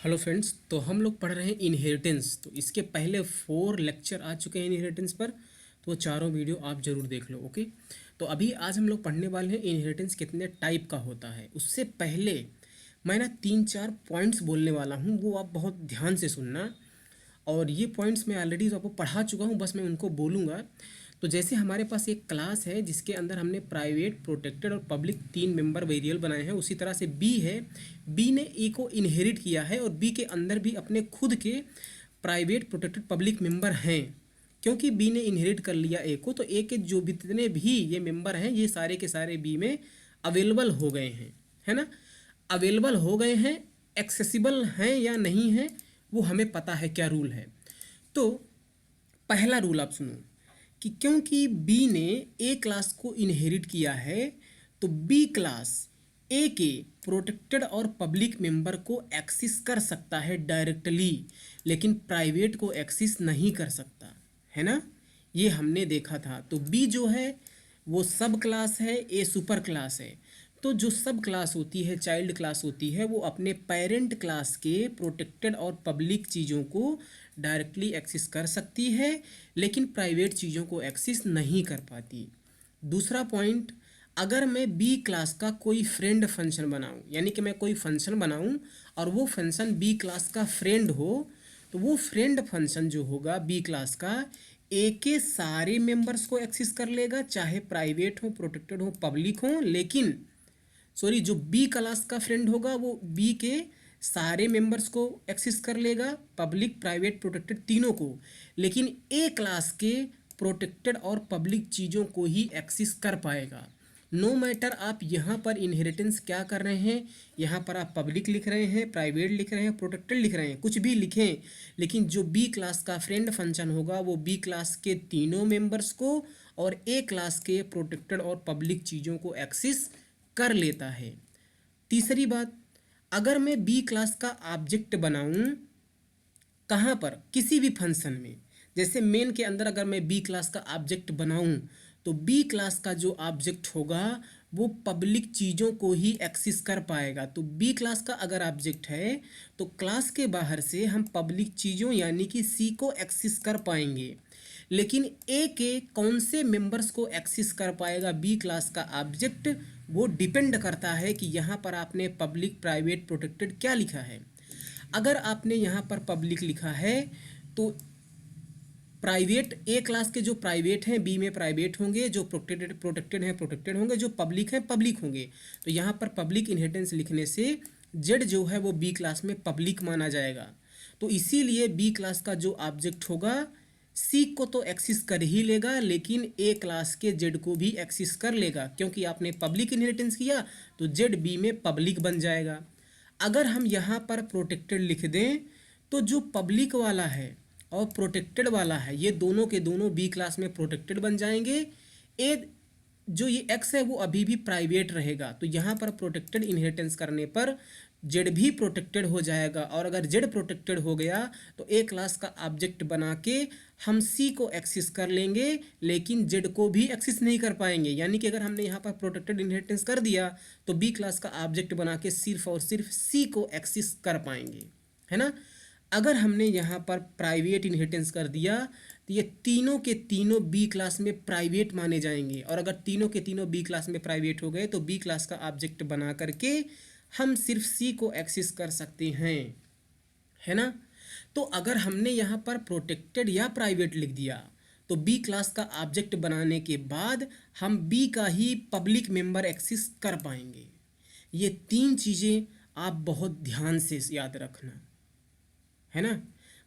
Hello friends. तो हम लोग पढ़ रहे हैं इनहेरिटेंस। तो इसके पहले 4 लेक्चर आ चुके हैं इनहेरिटेंस पर, तो वो चारों वीडियो आप ज़रूर देख लो। ओके, तो अभी आज हम लोग पढ़ने वाले हैं इनहेरिटेंस कितने टाइप का होता है। उससे पहले मैं ना 3-4 पॉइंट्स बोलने वाला हूँ, वो आप बहुत ध्यान से सुनना। और ये पॉइंट्स मैं ऑलरेडी आपको पढ़ा चुका हूँ, बस मैं उनको बोलूँगा। तो जैसे हमारे पास एक क्लास है जिसके अंदर हमने प्राइवेट, प्रोटेक्टेड और पब्लिक 3 मेंबर वेरिएबल बनाए हैं, उसी तरह से बी है। बी ने ए को इनहेरिट किया है और बी के अंदर भी अपने खुद के प्राइवेट, प्रोटेक्टेड, पब्लिक मेंबर हैं। क्योंकि बी ने इनहेरिट कर लिया ए को, तो ए के जो भी जितने भी ये मेंबर हैं ये सारे के सारे बी में अवेलेबल हो गए हैं, है ना। अवेलेबल हो गए हैं, एक्सेसिबल हैं या नहीं हैं वो हमें पता है क्या रूल है। तो पहला रूल आप सुनो कि क्योंकि बी ने ए क्लास को इनहेरिट किया है, तो बी क्लास ए के प्रोटेक्टेड और पब्लिक मेंबर को एक्सेस कर सकता है डायरेक्टली, लेकिन प्राइवेट को एक्सेस नहीं कर सकता, है ना। ये हमने देखा था। तो बी जो है वो सब क्लास है, ए सुपर क्लास है। तो जो सब क्लास होती है, चाइल्ड क्लास होती है, वो अपने पेरेंट क्लास के प्रोटेक्टेड और पब्लिक चीज़ों को डायरेक्टली एक्सेस कर सकती है, लेकिन प्राइवेट चीज़ों को एक्सेस नहीं कर पाती। दूसरा पॉइंट, अगर मैं बी क्लास का कोई फ्रेंड फंक्शन बनाऊं, यानी कि मैं कोई फंक्शन बनाऊं और वो फंक्शन बी क्लास का फ्रेंड हो, तो वो फ्रेंड फंक्शन जो होगा बी क्लास का ए के सारे मेंबर्स को एक्सेस कर लेगा, चाहे प्राइवेट हो, प्रोटेक्टेड हो, पब्लिक हो। लेकिन सॉरी, जो बी क्लास का फ्रेंड होगा वो बी के सारे मेंबर्स को एक्सेस कर लेगा, पब्लिक, प्राइवेट, प्रोटेक्टेड तीनों को। लेकिन ए क्लास के प्रोटेक्टेड और पब्लिक चीज़ों को ही एक्सेस कर पाएगा। नो मैटर आप यहाँ पर इनहेरिटेंस क्या कर रहे हैं, यहाँ पर आप पब्लिक लिख रहे हैं, प्राइवेट लिख रहे हैं, प्रोटेक्टेड लिख रहे हैं, कुछ भी लिखें, लेकिन जो बी क्लास का फ्रेंड फंक्शन होगा वो बी क्लास के तीनों मेंबर्स को और ए क्लास के प्रोटेक्टेड और पब्लिक चीज़ों को एक्सेस कर लेता है। तीसरी बात, अगर मैं बी क्लास का ऑब्जेक्ट बनाऊं, कहाँ पर, किसी भी फंक्शन में, जैसे मेन के अंदर अगर मैं बी क्लास का ऑब्जेक्ट बनाऊं, तो बी क्लास का जो ऑब्जेक्ट होगा वो पब्लिक चीज़ों को ही एक्सेस कर पाएगा। तो बी क्लास का अगर ऑब्जेक्ट है तो क्लास के बाहर से हम पब्लिक चीज़ों यानी कि सी को एक्सेस कर पाएंगे, लेकिन ए के कौन से मेंबर्स को एक्सेस कर पाएगा बी क्लास का ऑब्जेक्ट, वो डिपेंड करता है कि यहाँ पर आपने पब्लिक, प्राइवेट, प्रोटेक्टेड क्या लिखा है। अगर आपने यहाँ पर पब्लिक लिखा है तो प्राइवेट, ए क्लास के जो प्राइवेट हैं बी में प्राइवेट होंगे, जो प्रोटेक्टेड प्रोटेक्टेड हैं प्रोटेक्टेड होंगे, जो पब्लिक हैं पब्लिक होंगे। तो यहाँ पर पब्लिक इनहेरिटेंस लिखने से जेड जो है वो बी क्लास में पब्लिक माना जाएगा। तो इसीलिए बी क्लास का जो ऑब्जेक्ट होगा सी को तो एक्सेस कर ही लेगा, लेकिन ए क्लास के जेड को भी एक्सेस कर लेगा, क्योंकि आपने पब्लिक इनहेरिटेंस किया तो जेड बी में पब्लिक बन जाएगा। अगर हम यहाँ पर प्रोटेक्टेड लिख दें तो जो पब्लिक वाला है और प्रोटेक्टेड वाला है ये दोनों के दोनों बी क्लास में प्रोटेक्टेड बन जाएंगे। ए जो ये एक्स है वो अभी भी प्राइवेट रहेगा। तो यहाँ पर प्रोटेक्टेड इनहेरिटेंस करने पर जेड भी प्रोटेक्टेड हो जाएगा, और अगर जेड प्रोटेक्टेड हो गया तो ए क्लास का ऑब्जेक्ट बना के हम सी को एक्सेस कर लेंगे, लेकिन जेड को भी एक्सेस नहीं कर पाएंगे। यानी कि अगर हमने यहाँ पर प्रोटेक्टेड इनहेरिटेंस कर दिया तो बी क्लास का ऑब्जेक्ट बना के सिर्फ और सिर्फ सी को एक्सेस कर पाएंगे, है ना। अगर हमने यहाँ पर प्राइवेट इनहेरिटेंस कर दिया तो ये तीनों के तीनों बी क्लास में प्राइवेट माने जाएंगे, और अगर तीनों के तीनों बी क्लास में प्राइवेट हो गए तो बी क्लास का ऑब्जेक्ट बना करके हम सिर्फ सी को एक्सेस कर सकते हैं, है ना। तो अगर हमने यहाँ पर प्रोटेक्टेड या प्राइवेट लिख दिया तो बी क्लास का ऑब्जेक्ट बनाने के बाद हम बी का ही पब्लिक मेंबर एक्सेस कर पाएंगे। ये 3 चीज़ें आप बहुत ध्यान से याद रखना, है ना।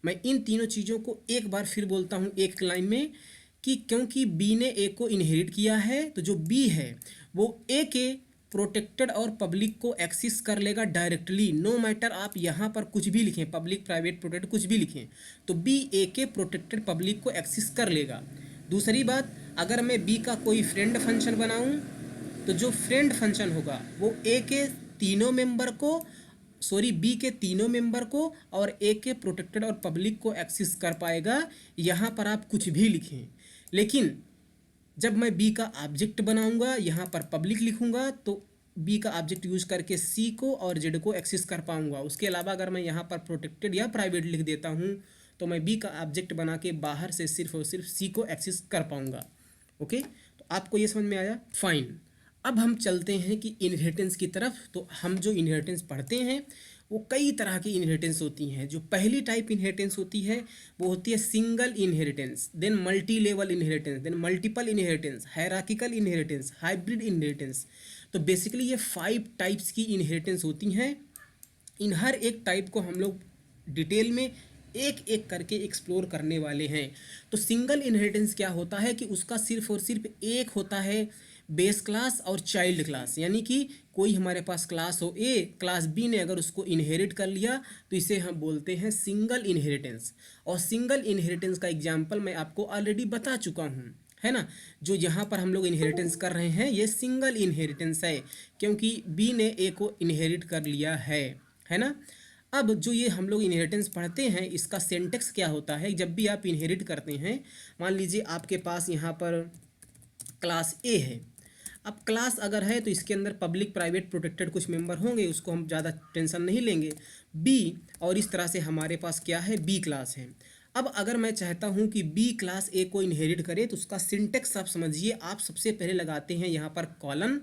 मैं इन तीनों चीज़ों को एक बार फिर बोलता हूँ एक लाइन में, कि क्योंकि बी ने ए को इनहेरिट किया है तो जो बी है वो ए के प्रोटेक्टेड और पब्लिक को एक्सेस कर लेगा डायरेक्टली। नो मैटर आप यहाँ पर कुछ भी लिखें, पब्लिक, प्राइवेट, प्रोटेक्टेड कुछ भी लिखें, तो बी ए के प्रोटेक्टेड पब्लिक को एक्सेस कर लेगा। दूसरी बात, अगर मैं बी का कोई फ्रेंड फंक्शन बनाऊँ तो जो फ्रेंड फंक्शन होगा वो ए के तीनों मेंबर को, सॉरी, बी के तीनों मेंबर को और ए के प्रोटेक्टेड और पब्लिक को एक्सेस कर पाएगा। यहाँ पर आप कुछ भी लिखें, लेकिन जब मैं बी का ऑब्जेक्ट बनाऊंगा यहाँ पर पब्लिक लिखूंगा तो बी का ऑब्जेक्ट यूज करके सी को और जेड को एक्सेस कर पाऊंगा। उसके अलावा अगर मैं यहाँ पर प्रोटेक्टेड या प्राइवेट लिख देता हूँ तो मैं बी का ऑब्जेक्ट बना के बाहर से सिर्फ और सिर्फ सी को एक्सेस कर पाऊंगा। ओके, तो आपको ये समझ में आया? फाइन। अब हम चलते हैं कि इनहेरिटेंस की तरफ। तो हम जो इनहेरिटेंस पढ़ते हैं वो कई तरह की इनहेरिटेंस होती हैं। जो पहली टाइप इनहेरिटेंस होती है वो होती है single inheritance, then multi level inheritance, then multiple inheritance, hierarchical inheritance, hybrid inheritance. तो बेसिकली ये 5 टाइप्स की इनहेरिटेंस होती हैं। इन हर एक टाइप को हम लोग डिटेल में एक एक करके एक्सप्लोर करने वाले हैं। तो सिंगल इनहेरिटेंस क्या होता है कि उसका सिर्फ और सिर्फ एक होता है बेस क्लास और चाइल्ड क्लास, यानी कि कोई हमारे पास क्लास हो ए, क्लास बी ने अगर उसको इनहेरिट कर लिया तो इसे हम बोलते हैं सिंगल इनहेरिटेंस। और सिंगल इनहेरिटेंस का एग्जांपल मैं आपको ऑलरेडी बता चुका हूँ, है ना। जो यहाँ पर हम लोग इनहेरिटेंस कर रहे हैं ये सिंगल इनहेरिटेंस है, क्योंकि बी ने ए को इनहेरिट कर लिया है ना। अब जो ये हम लोग इनहेरिटेंस पढ़ते हैं इसका सिंटैक्स क्या होता है। जब भी आप इनहेरिट करते हैं, मान लीजिए आपके पास यहाँ पर क्लास ए है। अब क्लास अगर है तो इसके अंदर पब्लिक प्राइवेट प्रोटेक्टेड कुछ मेंबर होंगे, उसको हम ज़्यादा टेंशन नहीं लेंगे। बी, और इस तरह से हमारे पास क्या है, बी क्लास है। अब अगर मैं चाहता हूं कि बी क्लास ए को इनहेरिट करे तो उसका सिंटैक्स आप समझिए। आप सबसे पहले लगाते हैं यहाँ पर कॉलन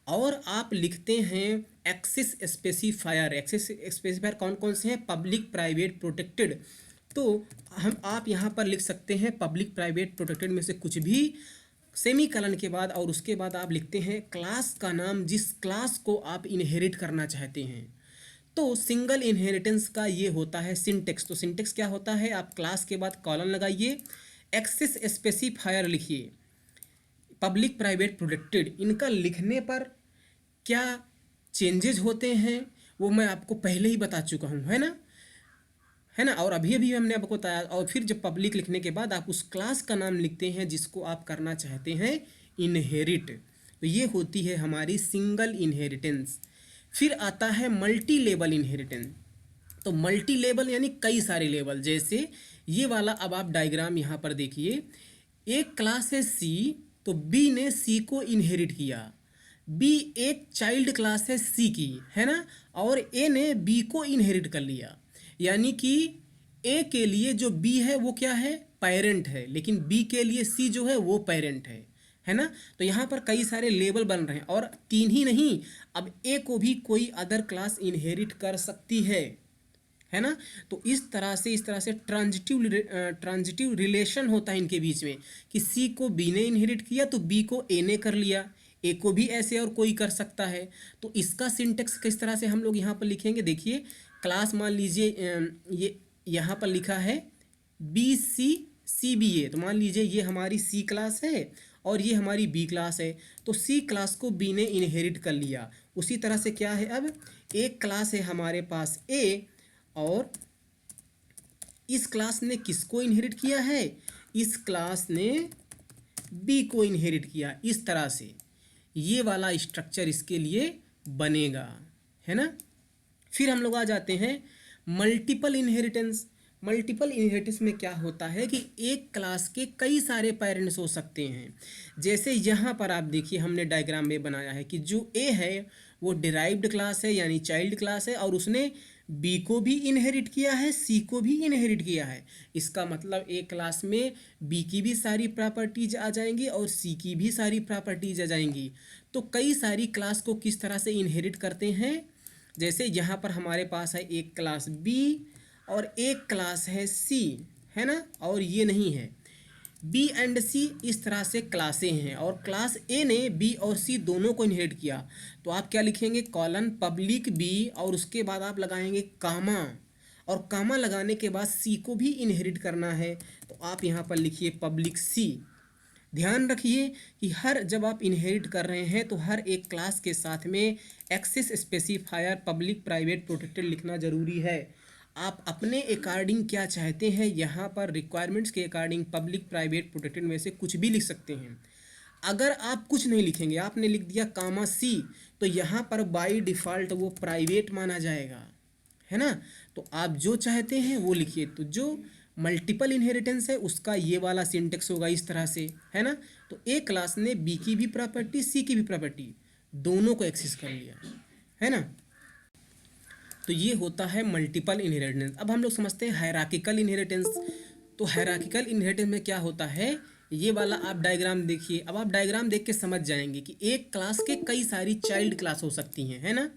और आप लिखते हैं एक्सेस स्पेसिफायर। एक्सेस स्पेसिफायर कौन कौन से हैं? Public private protected. तो हम आप यहाँ पर लिख सकते हैं पब्लिक प्राइवेट प्रोटेक्टेड में से कुछ भी, सेमी कलन के बाद, और उसके बाद आप लिखते हैं क्लास का नाम जिस क्लास को आप इनहेरिट करना चाहते हैं। तो सिंगल इनहेरिटेंस का ये होता है सिंटेक्स। तो सिंटेक्स क्या होता है? आप क्लास के बाद कॉलन लगाइए, एक्सेस स्पेसिफायर लिखिए, पब्लिक प्राइवेट प्रोटेक्टेड। इनका लिखने पर क्या चेंजेस होते हैं वो मैं आपको पहले ही बता चुका हूँ, है ना। और अभी अभी हमने आपको बताया। और फिर जब पब्लिक लिखने के बाद आप उस क्लास का नाम लिखते हैं जिसको आप करना चाहते हैं इनहेरिट। तो ये होती है हमारी सिंगल इनहेरिटेंस। फिर आता है मल्टी लेवल इनहेरिटेंस। तो मल्टी लेवल यानी कई सारे लेवल। जैसे ये वाला, अब आप डायग्राम यहाँ पर देखिए, एक क्लास है सी, तो बी ने सी को इनहेरिट किया। बी एक चाइल्ड क्लास है सी की, है ना, और ए ने बी को इनहेरिट कर लिया। यानी कि ए के लिए जो बी है वो क्या है, पेरेंट है, लेकिन बी के लिए सी जो है वो पेरेंट है ना। तो यहाँ पर कई सारे लेवल बन रहे हैं, और 3 ही नहीं, अब ए को भी कोई अदर क्लास इनहेरिट कर सकती है ना। तो इस तरह से ट्रांजिटिव रिलेशन होता है इनके बीच में, कि सी को बी ने इनहेरिट किया तो बी को ए ने कर लिया, ए को भी ऐसे और कोई कर सकता है। तो इसका सिंटेक्स किस तरह से हम लोग यहाँ पर लिखेंगे, देखिए क्लास मान लीजिए ये यहाँ पर लिखा है बी सी सी बी ए। तो मान लीजिए ये हमारी सी क्लास है और ये हमारी बी क्लास है। तो सी क्लास को बी ने इनहेरिट कर लिया। उसी तरह से क्या है, अब एक क्लास है हमारे पास ए, और इस क्लास ने किसको इनहेरिट किया है, इस क्लास ने बी को इनहेरिट किया। इस तरह से ये वाला स्ट्रक्चर इसके लिए बनेगा, है ना। फिर हम लोग आ जाते हैं मल्टीपल इनहेरिटेंस। मल्टीपल इनहेरिटेंस में क्या होता है कि एक क्लास के कई सारे पेरेंट्स हो सकते हैं। जैसे यहाँ पर आप देखिए हमने डायग्राम में बनाया है कि जो ए है वो डिराइव्ड क्लास है, यानी चाइल्ड क्लास है, और उसने बी को भी इनहेरिट किया है, सी को भी इनहेरिट किया है। इसका मतलब ए क्लास में बी की भी सारी प्रॉपर्टीज आ जाएंगी और सी की भी सारी प्रॉपर्टीज आ जाएंगी। तो कई सारी क्लास को किस तरह से इनहेरिट करते हैं, जैसे यहाँ पर हमारे पास है एक क्लास बी और एक क्लास है सी, है ना, और ये नहीं है। बी एंड सी इस तरह से क्लासें हैं, और क्लास ए ने बी और सी दोनों को इनहेरिट किया। तो आप क्या लिखेंगे, कॉलन पब्लिक बी, और उसके बाद आप लगाएंगे कामा, और कामा लगाने के बाद सी को भी इनहेरिट करना है। तो आप यहाँ पर लिखिए पब्लिक सी। ध्यान रखिए कि हर जब आप इनहेरिट कर रहे हैं तो हर एक क्लास के साथ में access specifier public private protected लिखना ज़रूरी है। आप अपने अकॉर्डिंग क्या चाहते हैं, यहाँ पर रिक्वायरमेंट्स के अकॉर्डिंग पब्लिक प्राइवेट प्रोटेक्टेड में से कुछ भी लिख सकते हैं। अगर आप कुछ नहीं लिखेंगे, आपने लिख दिया कामा सी, तो यहाँ पर बाय डिफ़ॉल्ट वो प्राइवेट माना जाएगा, है ना। तो आप जो चाहते हैं वो लिखिए। तो जो मल्टीपल इनहेरिटेंस है उसका ये वाला सिंटेक्स होगा इस तरह से, है ना। तो ए क्लास ने बी की भी प्रॉपर्टी सी की भी प्रॉपर्टी दोनों को एक्सेस कर लिया, है ना। तो ये होता है मल्टीपल इनहेरिटेंस। अब हम लोग समझते हैं हायरार्किकल इनहेरिटेंस। तो हायरार्किकल इनहेरिटेंस में क्या होता है, ये वाला आप डायग्राम देखिए। अब आप डायग्राम देख के समझ जाएंगे कि एक क्लास के कई सारी चाइल्ड क्लास हो सकती हैं, है ना।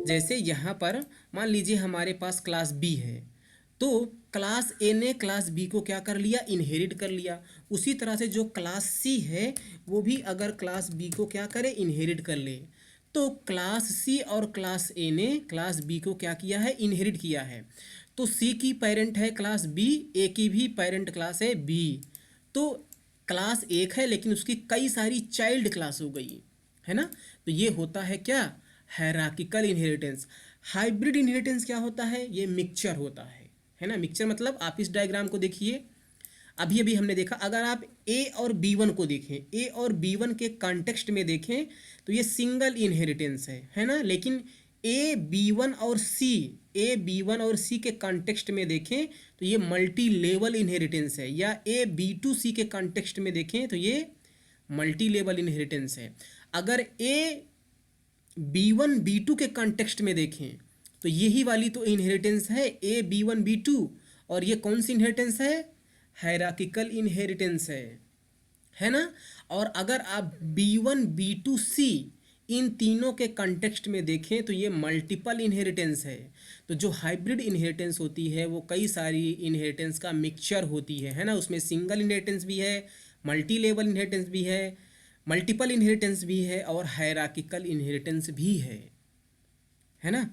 जैसे यहाँ पर मान लीजिए हमारे पास क्लास बी है, तो क्लास ए ने क्लास बी को क्या कर लिया, इनहेरिट कर लिया। उसी तरह से जो क्लास सी है वो भी अगर क्लास बी को क्या करे, इनहेरिट कर ले, तो क्लास सी और क्लास ए ने क्लास बी को क्या किया है, इनहेरिट किया है। तो सी की पेरेंट है क्लास बी, ए की भी पेरेंट क्लास है बी। तो क्लास एक है लेकिन उसकी कई सारी चाइल्ड क्लास हो गई, है ना। तो ये होता है क्या, हायरार्किकल इनहेरिटेंस। हाइब्रिड इनहेरिटेंस क्या होता है, ये मिक्सचर होता है ना। मिक्सचर मतलब आप इस डायग्राम को देखिए, अभी अभी हमने देखा, अगर आप ए और बी वन को देखें, ए और बी वन के कॉन्टेक्स्ट में देखें तो ये सिंगल इनहेरिटेंस है ना। लेकिन ए बी वन और सी, ए बी वन और सी के कॉन्टेक्स्ट में देखें तो ये मल्टी लेवल इनहेरिटेंस है, या ए बी टू सी के कॉन्टेक्स्ट में देखें तो ये मल्टी लेवल इनहेरिटेंस है। अगर A B one B two के कॉन्टेक्स्ट में देखें तो यही वाली तो इनहेरिटेंस है, A B one B two. और ये कौन सी इनहेरिटेंस है, हायरार्किकल इनहेरिटेंस है ना। और अगर आप B1 B2 C इन तीनों के कॉन्टेक्स्ट में देखें तो ये मल्टीपल इनहेरिटेंस है। तो जो हाइब्रिड इनहेरिटेंस होती है वो कई सारी इनहेरिटेंस का मिक्सचर होती है ना। उसमें सिंगल इनहेरिटेंस भी है, मल्टी लेवल इनहेरिटेंस भी है, मल्टीपल इनहेरिटेंस भी है और हायरार्किकल इनहेरिटेंस भी है ना।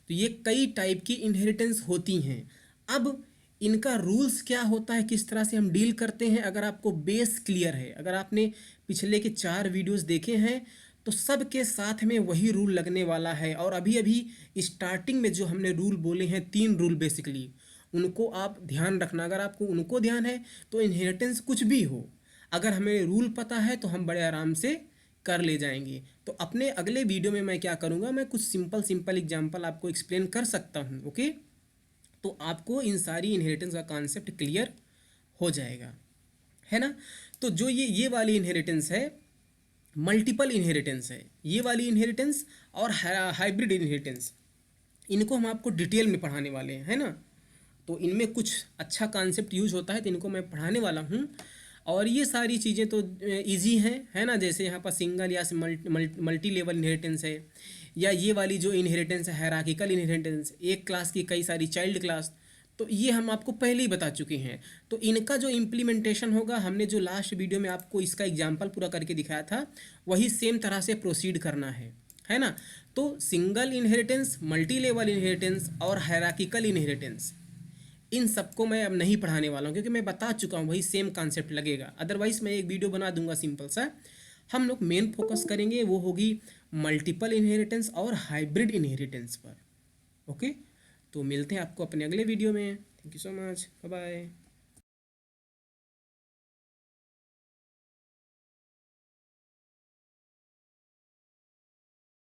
तो ये कई टाइप की इनहेरिटेंस होती हैं। अब इनका रूल्स क्या होता है, किस तरह से हम डील करते हैं, अगर आपको बेस क्लियर है, अगर आपने पिछले के 4 वीडियोस देखे हैं तो सब के साथ में वही रूल लगने वाला है। और अभी अभी स्टार्टिंग में जो हमने रूल बोले हैं, 3 रूल बेसिकली, उनको आप ध्यान रखना। अगर आपको उनको ध्यान है तो इनहेरिटेंस कुछ भी हो, अगर हमें रूल पता है तो हम बड़े आराम से कर ले जाएंगे। तो अपने अगले वीडियो में मैं क्या करूँगा, मैं कुछ सिंपल एग्जाम्पल आपको एक्सप्लेन कर सकता हूँ, ओके। तो आपको इन सारी इनहेरिटेंस का कॉन्सेप्ट क्लियर हो जाएगा, है ना। तो जो ये वाली इनहेरिटेंस है मल्टीपल इनहेरिटेंस है, ये वाली इनहेरिटेंस और हाइब्रिड इनहेरिटेंस, इनको हम आपको डिटेल में पढ़ाने वाले हैं, है ना। तो इनमें कुछ अच्छा कॉन्सेप्ट यूज होता है तो इनको मैं पढ़ाने वाला हूँ। और ये सारी चीज़ें तो इजी हैं, है ना। जैसे यहाँ पर सिंगल या मल्टी लेवल इनहेरिटेंस है, या ये वाली जो इनहेरिटेंस है हायरार्किकल इनहेरिटेंस, एक क्लास की कई सारी चाइल्ड क्लास, तो ये हम आपको पहले ही बता चुके हैं। तो इनका जो इम्प्लीमेंटेशन होगा, हमने जो लास्ट वीडियो में आपको इसका एग्जाम्पल पूरा करके दिखाया था, वही सेम तरह से प्रोसीड करना है ना। तो single inheritance, multi level inheritance और हायरार्किकल इनहेरिटेंस, इन सबको मैं अब नहीं पढ़ाने वाला हूँ क्योंकि मैं बता चुका हूँ, वही सेम कॉन्सेप्ट लगेगा। अदरवाइज मैं एक वीडियो बना दूंगा सिंपल सा। हम लोग मेन फोकस करेंगे वो होगी मल्टीपल इनहेरिटेंस और हाइब्रिड इनहेरिटेंस पर, ओके। तो मिलते हैं आपको अपने अगले वीडियो में। Thank you so much, bye bye.